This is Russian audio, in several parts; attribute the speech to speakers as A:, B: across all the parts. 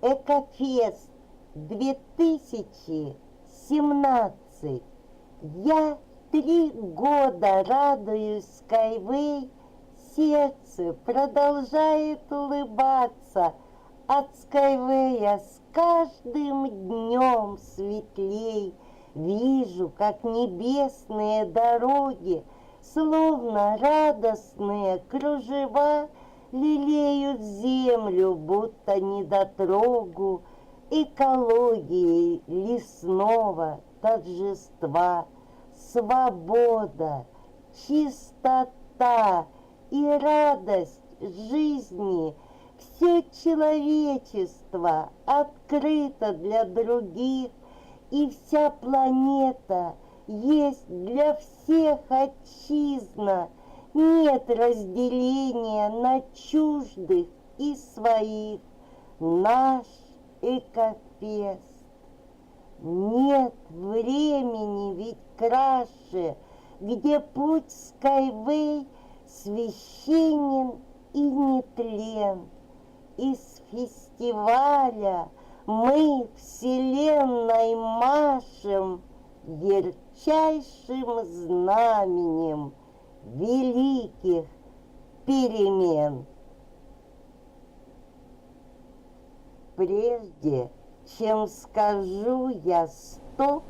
A: Экофест 2017. Я 3 года радуюсь Skyway, сердце продолжает улыбаться. От Skyway с каждым днем светлей. Вижу, как небесные дороги, словно радостные кружева, лелеют землю, будто недотрогу, экологии лесного торжества. Свобода, чистота и радость жизни, все человечество открыто для других, и вся планета есть для всех отчизна. Нет разделения на чуждых и своих. Наш Экофест. Нет времени ведь краше, где путь Skyway священен и нетлен. Из фестиваля мы вселенной машем ярчайшим знаменем великих перемен. Прежде чем скажу я стоп,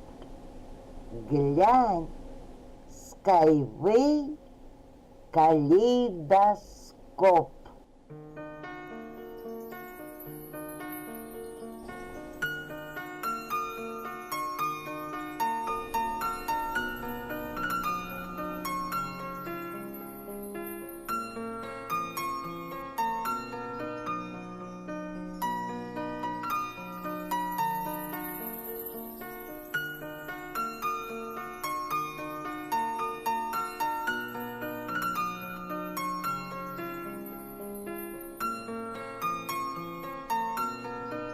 A: глянь, Skyway калейдоскоп.